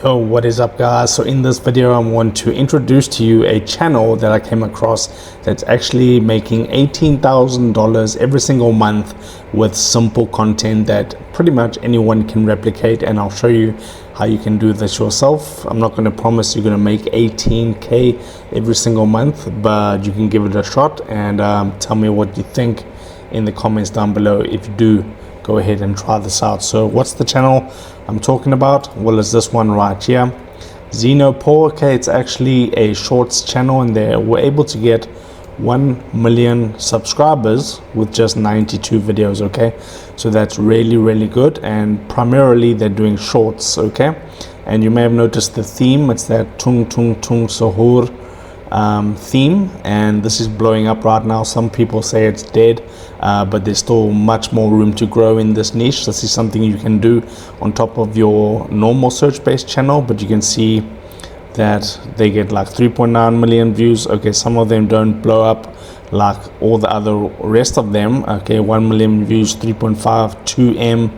Yo, what is up guys? So in this video I want to introduce to you a channel that I came across that's actually making $18,000 every single month with simple content that pretty much anyone can replicate, and I'll show you how you can do this yourself. I'm not going to promise you're going to make 18k every single month, but you can give it a shot and tell me what you think in the comments down below. If you do, go ahead and try this out. So what's the channel I'm talking about? Well, it's this one right here, Xenopore. Okay, it's actually a shorts channel, and they were able to get 1 million subscribers with just 92 videos. Okay, so that's really good, and primarily they're doing shorts. Okay, and you may have noticed the theme. It's that tung tung tung sahur theme, and this is blowing up right now. Some people say it's dead, but there's still much more room to grow in this niche. This is something you can do on top of your normal search based channel, but you can see that they get like 3.9 million views. Okay, some of them don't blow up like all the other rest of them. Okay, 1 million views, 3.5, 2M,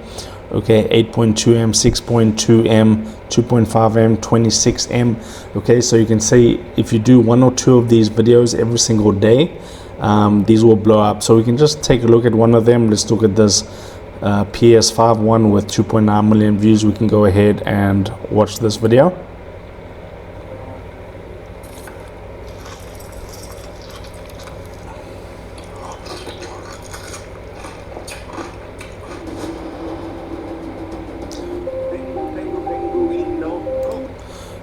okay, 8.2M, 6.2M, 2.5M, 26M. okay, so you can say if you do 1 or 2 of these videos every single day, these will blow up. So we can just take a look at one of them. Let's look at this PS5 one with 2.9 million views. We can go ahead and watch this video.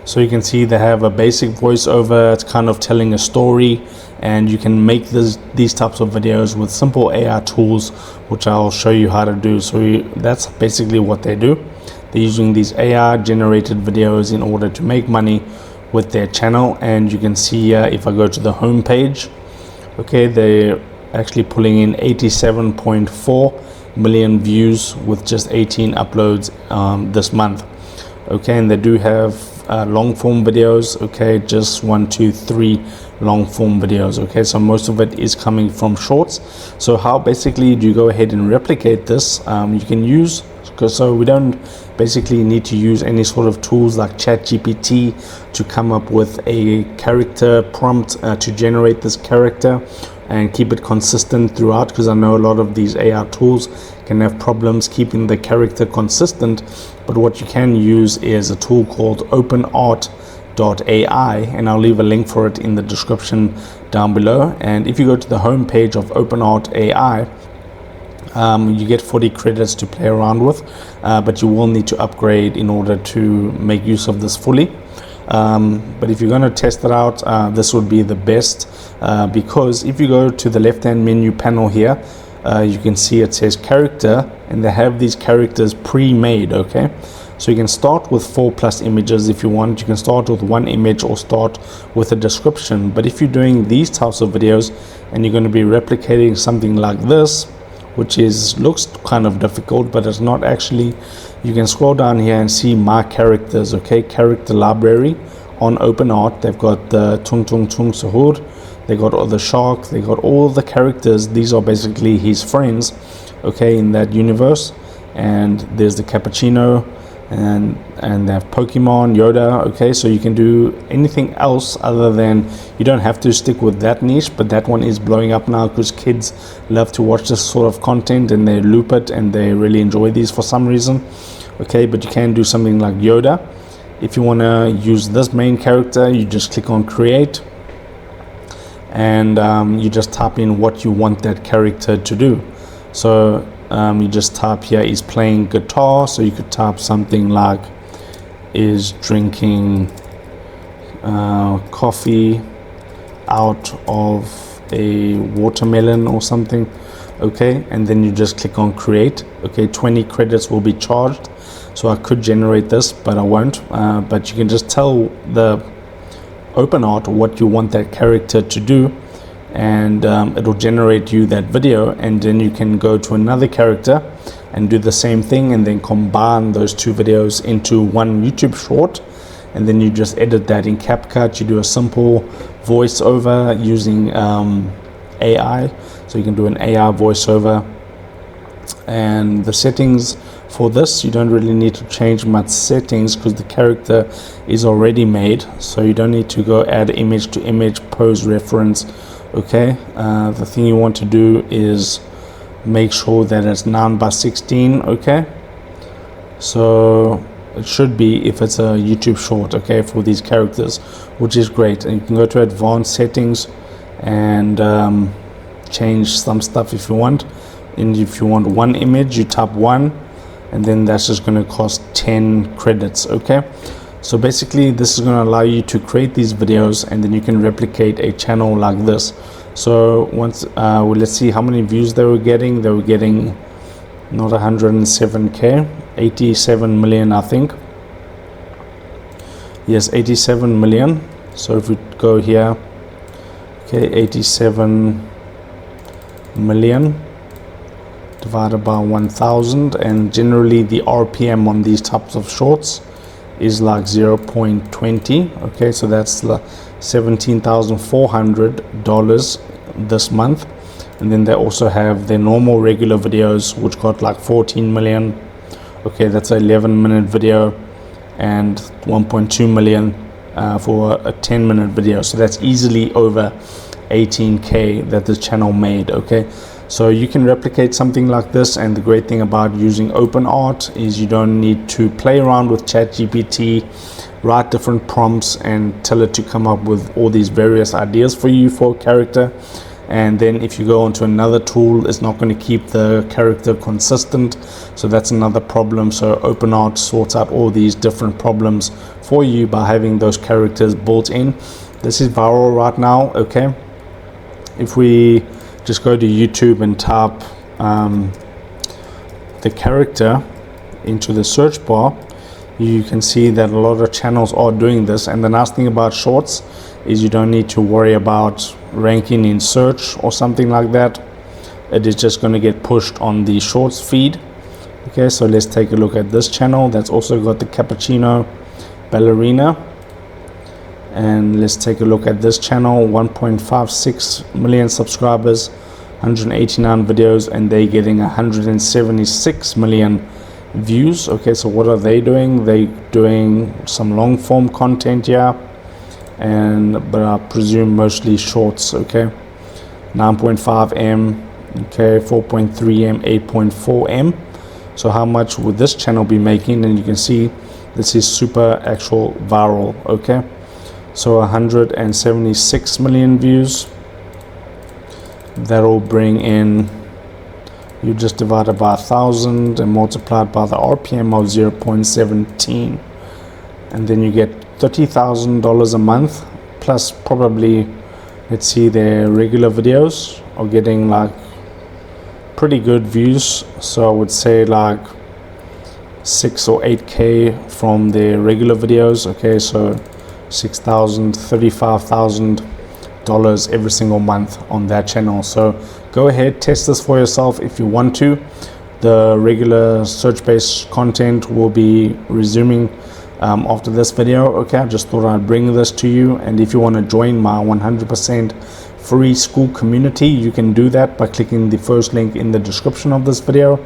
So you can see they have a basic voiceover. It's kind of telling a story, and you can make these types of videos with simple AI tools, which I'll show you how to do. So that's basically what they do. They're using these AI generated videos in order to make money with their channel. And you can see here, if I go to the home page, okay, they're actually pulling in 87.4 million views with just 18 uploads this month. Okay, and they do have long form videos. Okay, just 1, 2, 3 long form videos. Okay, so most of it is coming from shorts. So how basically do you go ahead and replicate this? You can use, so we don't basically need to use any sort of tools like ChatGPT to come up with a character prompt to generate this character and keep it consistent throughout, because I know a lot of these AI tools can have problems keeping the character consistent. But what you can use is a tool called OpenArt.ai, and I'll leave a link for it in the description down below. And if you go to the home page of OpenArt.ai, you get 40 credits to play around with, but you will need to upgrade in order to make use of this fully. But if you're going to test it out, this would be the best, because if you go to the left hand menu panel here, you can see it says character, and they have these characters pre-made. Okay, so you can start with 4+ images if you want. You can start with 1 image or start with a description. But if you're doing these types of videos and you're going to be replicating something like this, which looks kind of difficult, but it's not actually. You can scroll down here and see my characters. Okay, character library on OpenArt. They've got the tung tung tung sahur, they got all the shark, they got all the characters. These are basically his friends, okay, in that universe. And there's the cappuccino, and they have Pokemon, Yoda. Okay, so you can do anything else other than, you don't have to stick with that niche, but that one is blowing up now because kids love to watch this sort of content and they loop it and they really enjoy these for some reason. Okay, but you can do something like Yoda. If you want to use this main character, you just click on create, and you just type in what you want that character to do. So you just type here, is playing guitar. So you could type something like, is drinking coffee out of a watermelon or something. Okay, and then you just click on create. Okay, 20 credits will be charged. So I could generate this, but I won't. But you can just tell the OpenArt what you want that character to do, and it'll generate you that video. And then you can go to another character and do the same thing, and then combine those 2 videos into 1 YouTube short. And then you just edit that in CapCut. You do a simple voiceover using AI. So you can do an AI voiceover, and the settings For this, you don't really need to change much settings because the character is already made, so you don't need to go add image to image, pose reference. Okay, the thing you want to do is make sure that it's 9:16. Okay, so it should be, if it's a YouTube short, okay, for these characters, which is great. And you can go to advanced settings and change some stuff if you want. And if you want one image, you tap 1, and then that's just going to cost 10 credits. Okay, so basically this is going to allow you to create these videos, and then you can replicate a channel like this. So once well, let's see how many views they were getting. They were getting not 107k, 87 million, I think. Yes, 87 million. So if we go here, okay, 87 million divided by 1000, and generally the RPM on these types of shorts is like 0.20. okay, so that's $17,400 this month. And then they also have their normal regular videos, which got like 14 million. Okay, that's an 11-minute video, and 1.2 million for a 10-minute video. So that's easily over 18k that this channel made. Okay, so you can replicate something like this, and the great thing about using OpenArt is you don't need to play around with ChatGPT, write different prompts and tell it to come up with all these various ideas for you for a character. And then if you go onto another tool, it's not going to keep the character consistent, so that's another problem. So OpenArt sorts out all these different problems for you by having those characters built in. This is viral right now. Okay, if we just go to YouTube and type the character into the search bar, you can see that a lot of channels are doing this. And the nice thing about shorts is you don't need to worry about ranking in search or something like that. It is just going to get pushed on the shorts feed. Okay, so let's take a look at this channel that's also got the cappuccino ballerina. And let's take a look at this channel, 1.56 million subscribers, 189 videos, and they're getting 176 million views. Okay, so what are they doing? They're doing some long form content here, but I presume mostly shorts. Okay, 9.5 M, okay, 4.3 M, 8.4 M. So how much would this channel be making? And you can see this is super actual viral. Okay, so 176 million views. That'll bring in, you just divide it by 1000 and multiply it by the RPM of 0.17, and then you get $30,000 a month, plus probably, let's see, their regular videos are getting like pretty good views. So I would say like 6 or 8k from their regular videos. Okay, so $6,000, $35,000 every single month on that channel. So go ahead, test this for yourself if you want to. The regular search-based content will be resuming after this video. Okay, I just thought I'd bring this to you. And if you want to join my 100% free school community, you can do that by clicking the first link in the description of this video,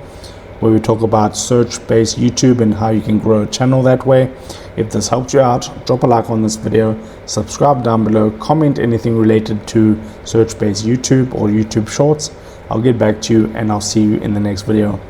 where we talk about search-based YouTube and how you can grow a channel that way. If this helped you out, drop a like on this video, subscribe down below, comment anything related to search-based YouTube or YouTube Shorts. I'll get back to you, and I'll see you in the next video.